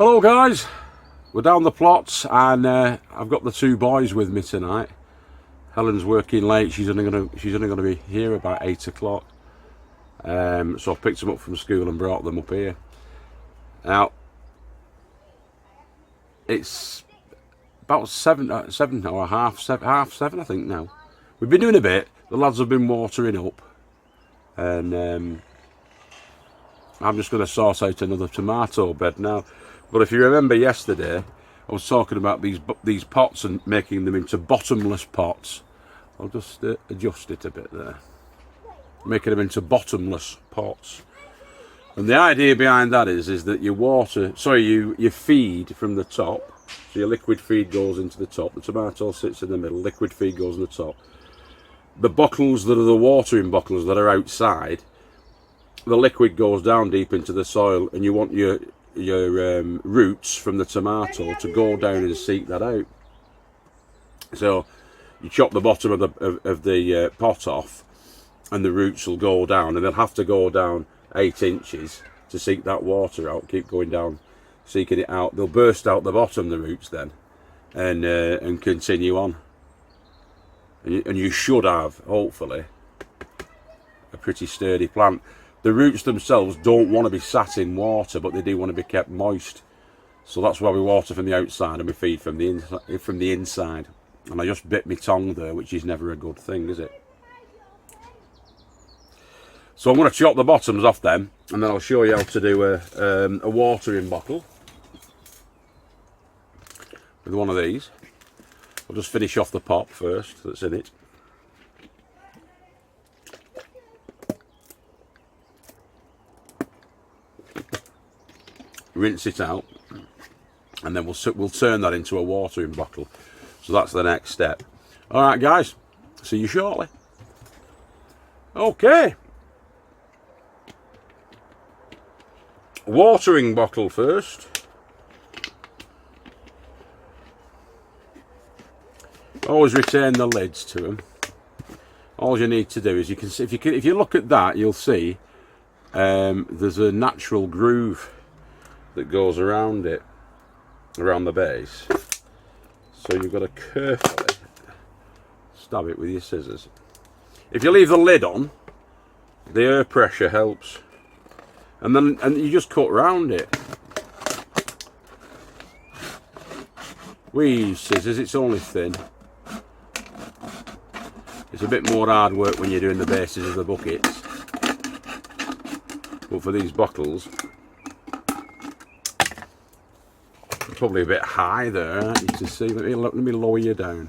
Hello guys, we're down the plots and I've got the two boys with me tonight. Helen's working late, she's only gonna be here about 8 o'clock. So I've picked them up from school and brought them up here. Now it's about seven or half seven I think now. We've been doing a bit, the lads have been watering up and I'm just going to sort out another tomato bed now. But if you remember yesterday, I was talking about these pots and making them into bottomless pots. I'll just adjust it a bit there. Making them into bottomless pots. And the idea behind that is that you feed from the top. So your liquid feed goes into the top. The tomato sits in the middle. Liquid feed goes in the top. The bottles that are the watering bottles that are outside, the liquid goes down deep into the soil, and you want your roots from the tomato to go down and seek that out. So you chop the bottom of the pot off, and the roots will go down, and they'll have to go down 8 inches to seek that water out. Keep going down, seeking it out. They'll burst out the bottom, the roots then, and continue on. And you should have, hopefully, a pretty sturdy plant. The roots themselves don't want to be sat in water, but they do want to be kept moist. So that's why we water from the outside and we feed from the inside. And I just bit my tongue there, which is never a good thing, is it? So I'm going to chop the bottoms off them, and then I'll show you how to do a watering bottle with one of these. I'll just finish off the pop first that's in it. Rinse it out, and then we'll turn that into a watering bottle. So that's the next step. All right, guys. See you shortly. Okay. Watering bottle first. Always retain the lids to them. All you need to do is, you can see, if you look at that, you'll see there's a natural groove that goes around it, around the base. So you've got to carefully stab it with your scissors. If you leave the lid on, the air pressure helps, and you just cut round it. We use scissors, it's only thin. It's a bit more hard work when you're doing the bases of the buckets, but for these bottles, probably a bit high there, aren't you, to see? Let me lower you down.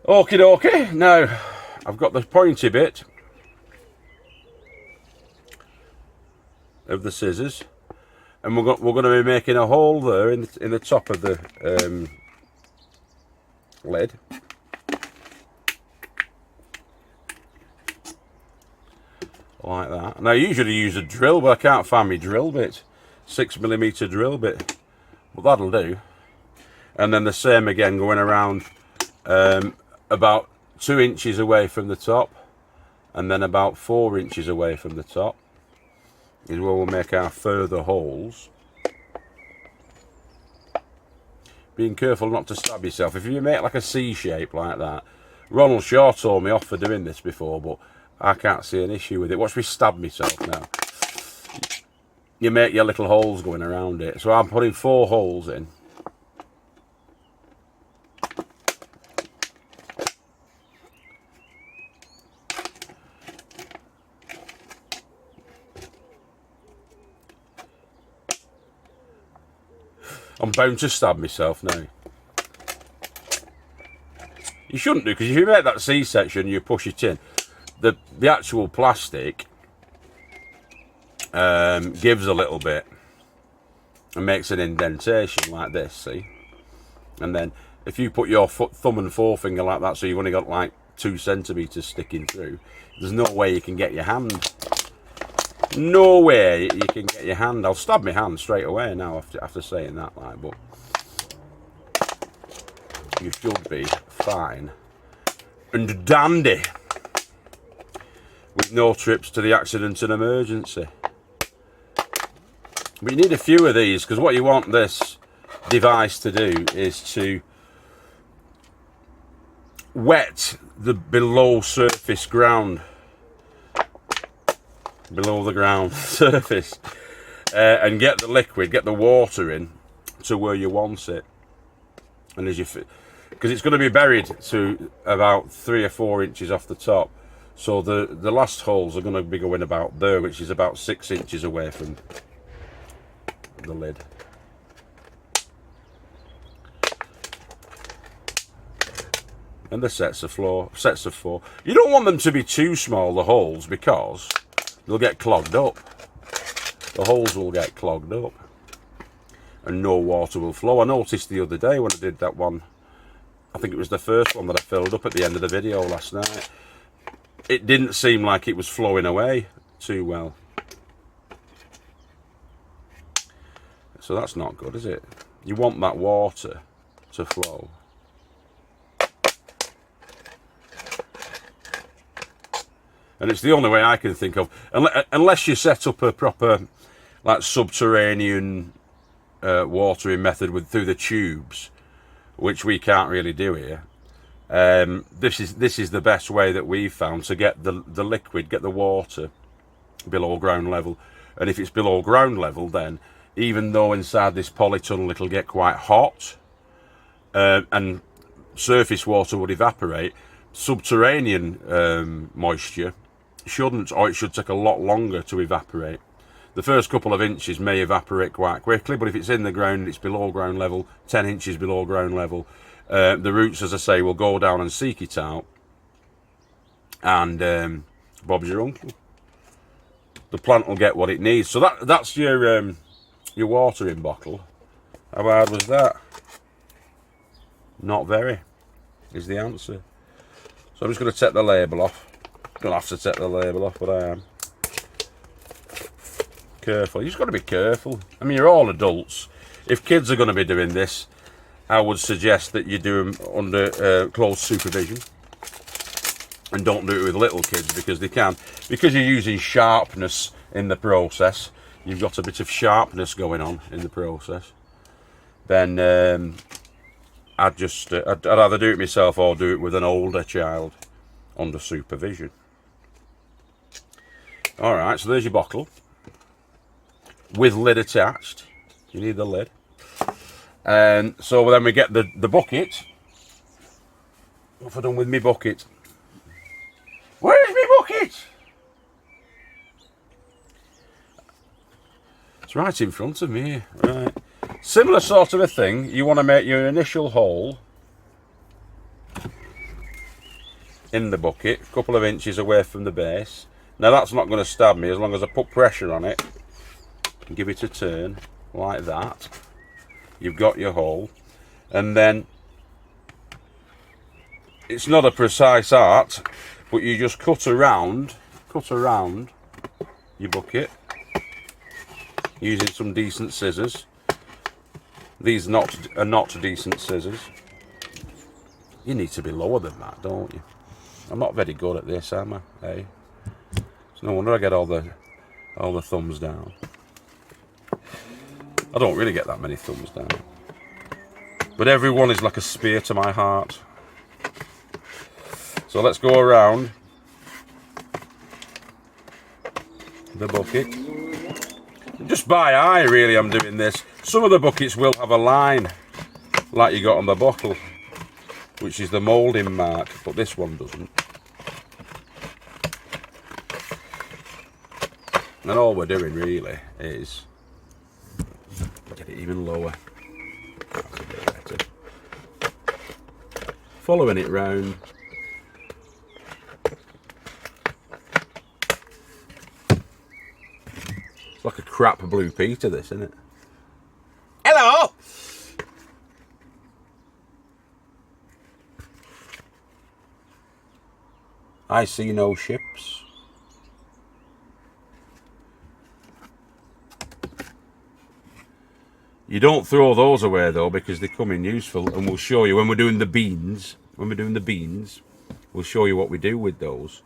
Okie dokie. Now I've got the pointy bit of the scissors, and we're going to be making a hole there in the top of the lid. Like that. And I usually use a drill, but I can't find my drill bit. 6mm drill bit, but that'll do. And then the same again, going around about 2 inches away from the top, and then about 4 inches away from the top is where we'll make our further holes. Being careful not to stab yourself. If you make like a C shape like that, Ronald Shaw told me off for doing this before, but I can't see an issue with it. Watch me stab myself now. You make your little holes going around it. So I'm putting 4 holes in. I'm bound to stab myself now. You shouldn't do, because if you make that C-section, you push it in. The actual plastic gives a little bit and makes an indentation like this, see? And then if you put your thumb and forefinger like that, so you've only got like 2 centimeters sticking through, there's no way you can get your hand. No way you can get your hand. I'll stab my hand straight away now after saying that, like, but you should be fine and dandy. with no trips to the accident and emergency. But you need a few of these, because what you want this device to do is to wet the below surface ground, below the ground surface, and get the liquid, get the water in to where you want it. And as you, because it's going to be buried to about 3 or 4 inches off the top, so the last holes are going to be going about there, which is about 6 inches away from the lid. And the sets of 4. You don't want them to be too small, the holes, because they'll get clogged up. The holes will get clogged up and no water will flow. I noticed the other day when I did that one, I think it was the first one that I filled up at the end of the video last night, it didn't seem like it was flowing away too well. So that's not good, is it? You want that water to flow. And it's the only way I can think of, unless you set up a proper, like, subterranean watering method through the tubes, which we can't really do here. This is the best way that we've found to get the liquid, get the water below ground level. And if it's below ground level, then even though inside this polytunnel it'll get quite hot, and surface water would evaporate, subterranean moisture shouldn't, or it should take a lot longer to evaporate. The first couple of inches may evaporate quite quickly, but if it's in the ground, it's below ground level, 10 inches below ground level, the roots, as I say, will go down and seek it out, and Bob's your uncle. The plant will get what it needs. So that's your watering bottle. How hard was that? Not very, is the answer. So I'm just going to take the label off. Don't have to take the label off, but I am. Careful. You just got to be careful. I mean, you're all adults. If kids are going to be doing this, I would suggest that you do them under close supervision, and don't do it with little kids, because they can. Because you're using sharpness in the process, you've got a bit of sharpness going on in the process, then I'd either do it myself or do it with an older child under supervision. Alright, so there's your bottle with lid attached. You need the lid. And so then we get the bucket. What have I done with my bucket? Where's my bucket? It's right in front of me. Right. Similar sort of a thing. You want to make your initial hole in the bucket, a couple of inches away from the base. Now that's not going to stab me as long as I put pressure on it and give it a turn like that. You've got your hole, and then it's not a precise art, but you just cut around your bucket using some decent scissors. These are not decent scissors. You need to be lower than that, don't you? I'm not very good at this, am I? Hey, it's no wonder I get all the thumbs down. I don't really get that many thumbs down, but everyone is like a spear to my heart. So let's go around the bucket. Just by eye, really, I'm doing this. Some of the buckets will have a line like you got on the bottle, which is the moulding mark, but this one doesn't. And all we're doing really is get it even lower. That's a bit better. Following it round. It's like a crap Blue Peter, this, isn't it? Hello! I see no ships. You don't throw those away though, because they come in useful, and we'll show you when we're doing the beans. When we're doing the beans, we'll show you what we do with those.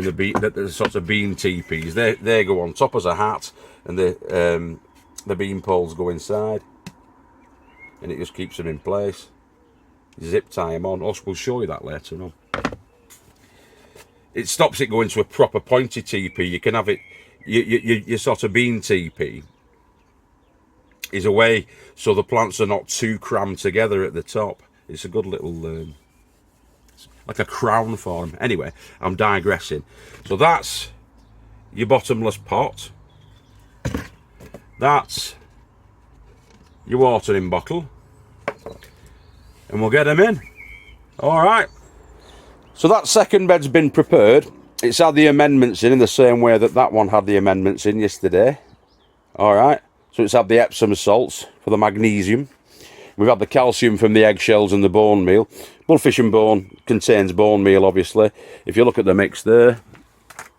doing the sort of bean teepees. They go on top as a hat, and the bean poles go inside, and it just keeps them in place. Zip tie them on. Also, we'll show you that later on. It stops it going to a proper pointy teepee. You can have it, your sort of bean teepee is away so the plants are not too crammed together at the top. It's a good little, like a crown for them. Anyway, I'm digressing. So that's your bottomless pot. That's your watering bottle. And we'll get them in. All right. So that second bed's been prepared. It's had the amendments in the same way that that one had the amendments in yesterday. All right. So it's had the Epsom salts for the magnesium. We've had the calcium from the eggshells and the bone meal. Bullfish and bone contains bone meal, obviously. If you look at the mix there,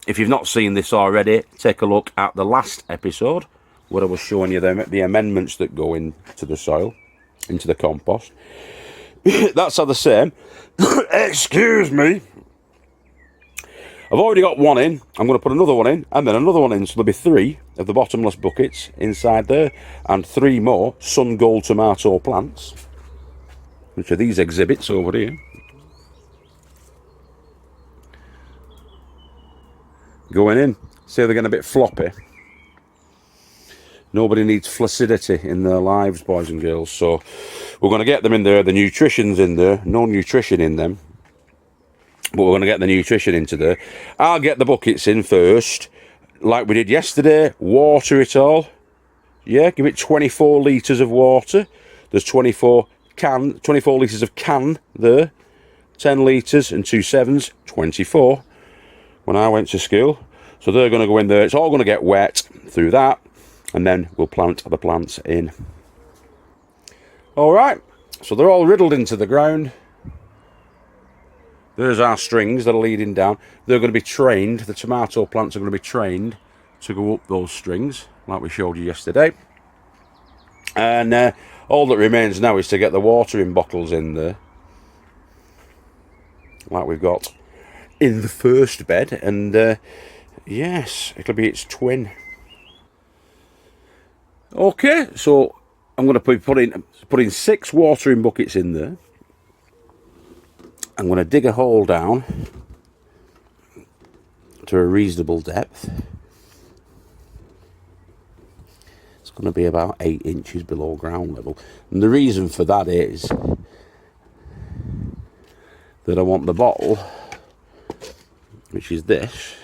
if you've not seen this already, take a look at the last episode where I was showing you the amendments that go into the soil, into the compost. That's how the same. Excuse me. I've already got one in. I'm going to put another one in, and then another one in. So there'll be 3 of the bottomless buckets inside there, and 3 more sun gold tomato plants, which are these exhibits over here. Going in. See how they're getting a bit floppy. Nobody needs flaccidity in their lives, boys and girls. So we're going to get them in there. The nutrition's in there. No nutrition in them. But we're going to get the nutrition into there. I'll get the buckets in first, like we did yesterday. Water it all. Yeah, give it 24 litres of water. There's 24 litres of can there. 10 litres and 2 sevens, 24. When I went to school. So they're going to go in there. It's all going to get wet through that. And then we'll plant the plants in. All right. So they're all riddled into the ground. There's our strings that are leading down. They're going to be trained. The tomato plants are going to be trained to go up those strings, like we showed you yesterday. And all that remains now is to get the watering bottles in there, like we've got in the first bed. And yes, it'll be its twin. Okay, so I'm going to be putting 6 watering buckets in there. I'm going to dig a hole down to a reasonable depth. It's going to be about 8 inches below ground level. And the reason for that is that I want the bottle, which is this,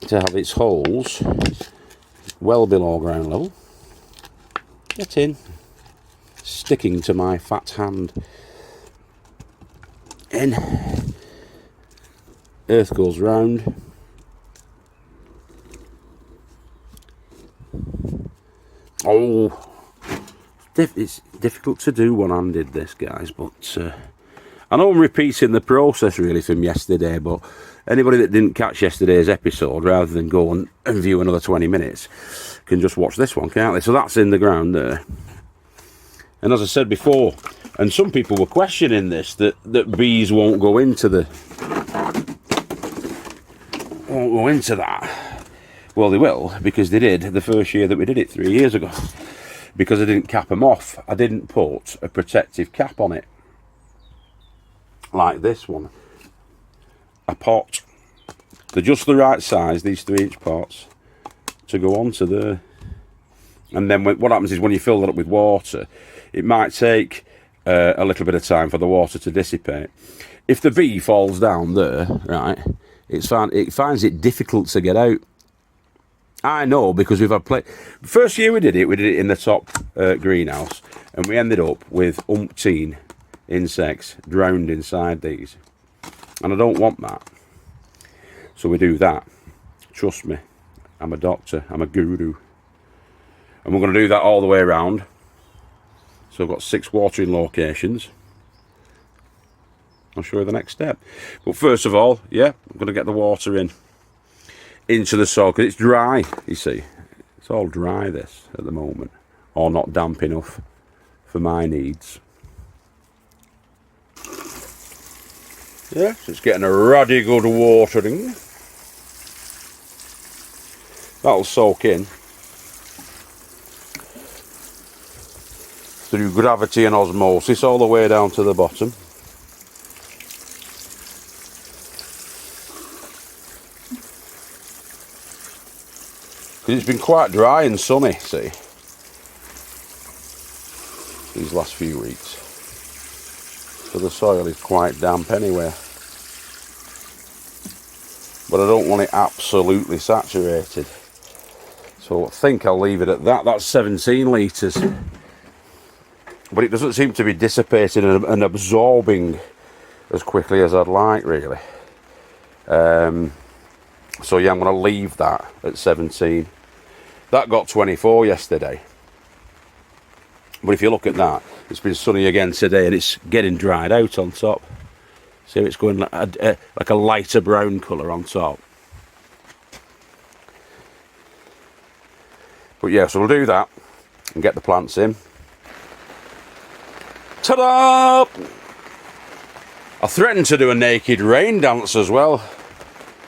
to have its holes well below ground level. Get in. Sticking to my fat hand. In. Earth goes round. Oh, it's difficult to do one-handed, this, guys, but I know I'm repeating the process really from yesterday, but anybody that didn't catch yesterday's episode, rather than go and view another 20 minutes, can just watch this one, can't they? So that's in the ground there. And as I said before, and some people were questioning this, that bees won't go into that. Well, they will, because they did the first year that we did it 3 years ago. Because I didn't cap them off. I didn't put a protective cap on it. Like this one. A pot. They're just the right size, these 3-inch pots, to go onto there. And then what happens is when you fill that up with water, it might take a little bit of time for the water to dissipate. If the bee falls down there, right, it finds it difficult to get out. I know, because we've had first year we did it in the top greenhouse, and we ended up with umpteen insects drowned inside these, and I don't want that. So we do that. Trust me, I'm a doctor, I'm a guru, and we're going to do that all the way around. So I've got 6 watering locations. I'll show you the next step. But first of all, yeah, I'm going to get the water into the soil, because it's dry, you see. It's all dry, this, at the moment. Or not damp enough for my needs. Yeah, so it's getting a ruddy good watering. That'll soak in through gravity and osmosis all the way down to the bottom. Because it's been quite dry and sunny, see, these last few weeks. So the soil is quite damp anyway. But I don't want it absolutely saturated. So I think I'll leave it at that. That's 17 litres. But it doesn't seem to be dissipating and absorbing as quickly as I'd like, really. So yeah, I'm going to leave that at 17. That got 24 yesterday. But if you look at that, it's been sunny again today and it's getting dried out on top. So it's going like a lighter brown colour on top. But yeah, so we'll do that and get the plants in. Ta-da! I threatened to do a naked rain dance as well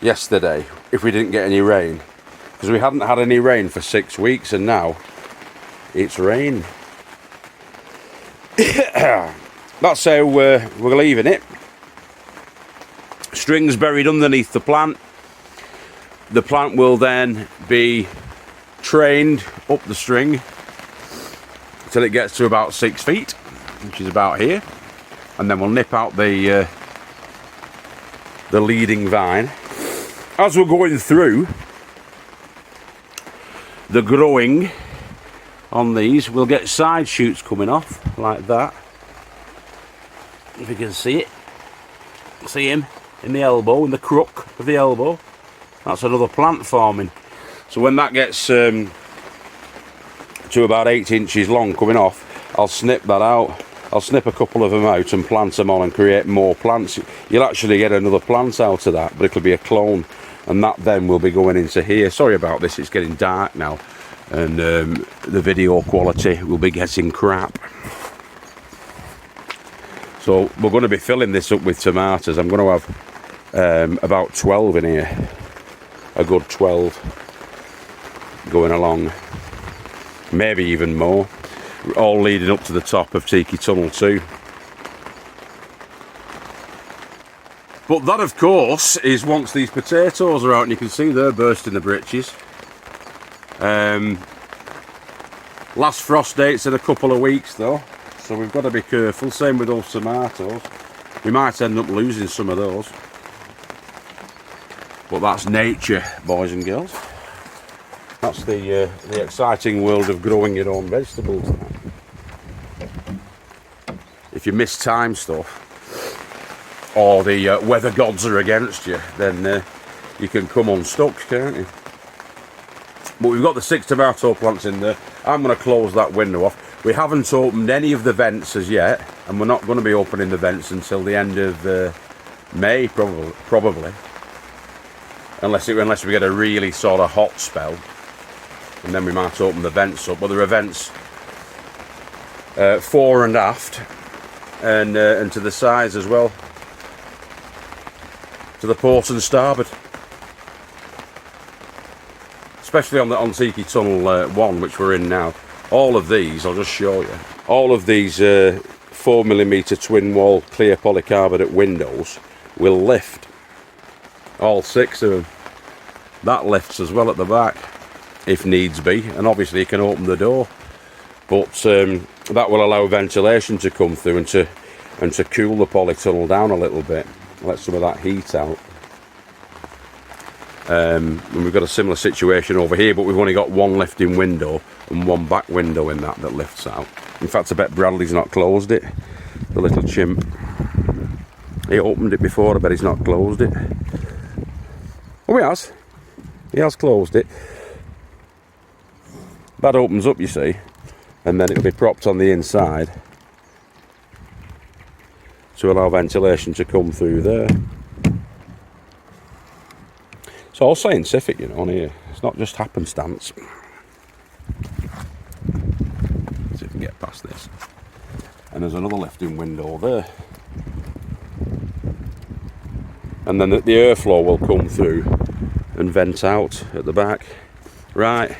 yesterday if we didn't get any rain. Because we hadn't had any rain for 6 weeks and now it's rain. That's how we're leaving it. Strings buried underneath the plant. The plant will then be trained up the string until it gets to about 6 feet, which is about here, and then we'll nip out the leading vine. As we're going through the growing on these, we'll get side shoots coming off like that. If you can see it, see him in the elbow, in the crook of the elbow. That's another plant forming. So when that gets to about 8 inches long coming off, I'll snip that out. I'll snip a couple of them out and plant them on and create more plants. You'll actually get another plant out of that, but it'll be a clone, and that then will be going into here. Sorry about this, it's getting dark now, and the video quality will be getting crap. So we're going to be filling this up with tomatoes. I'm going to have about 12 in here, a good 12 going along, maybe even more, all leading up to the top of Tiki Tunnel 2. But that, of course, is once these potatoes are out, and you can see they're bursting the britches. Last frost date's in a couple of weeks though, so we've got to be careful. Same with those tomatoes. We might end up losing some of those. But that's nature, boys and girls. That's the exciting world of growing your own vegetables. If you miss time stuff, or the weather gods are against you, then you can come unstuck, can't you? But we've got the 6 tomato plants in there. I'm going to close that window off. We haven't opened any of the vents as yet, and we're not going to be opening the vents until the end of May, probably. Unless we get a really sort of hot spell, and then we might open the vents up. But there are vents fore and aft, and to the sides as well, to the port and starboard. Especially on Tiki Tunnel 1, which we're in now. All of these, I'll just show you. All of these 4mm twin wall clear polycarbonate windows will lift. All 6 of them. That lifts as well at the back, if needs be. And obviously you can open the door. But that will allow ventilation to come through and to cool the polytunnel down a little bit. Let some of that heat out. And we've got a similar situation over here, but we've only got one lifting window and one back window in that lifts out. In fact, I bet Bradley's not closed it, the little chimp. He opened it before, I bet he's not closed it. Oh, he has. He has closed it. That opens up, you see, and then it'll be propped on the inside to allow ventilation to come through there. It's all scientific, you know, on here. It's not just happenstance. Let's see if we can get past this. And there's another lifting window there. and then the airflow will come through and vent out at the back. Right,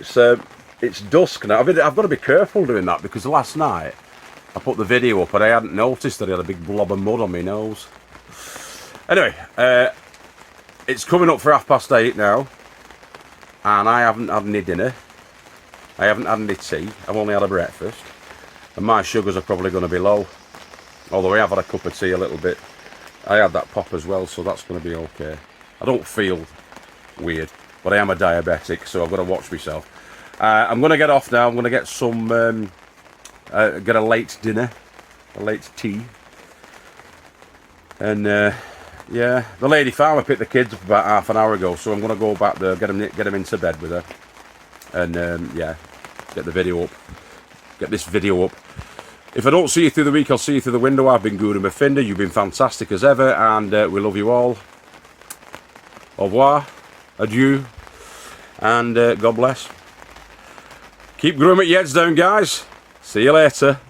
so it's dusk now. I've got to be careful doing that because last night I put the video up and I hadn't noticed that I had a big blob of mud on my nose. Anyway, it's coming up for 8:30 now, and I haven't had any dinner. I haven't had any tea. I've only had a breakfast, and my sugars are probably going to be low. Although I have had a cup of tea a little bit. I had that pop as well, so that's going to be okay. I don't feel weird, but I am a diabetic, so I've got to watch myself. I'm going to get off now. I'm going to get some, get a late dinner, a late tea. And yeah, the lady farmer picked the kids up about half an hour ago, so I'm going to go back there, get them into bed with her. And yeah, get the video up, get this video up. If I don't see you through the week, I'll see you through the window. I've been good and MURPHINDA. You've been fantastic as ever, and we love you all. Au revoir, adieu, and God bless. Keep growing at your heads down, guys. See you later.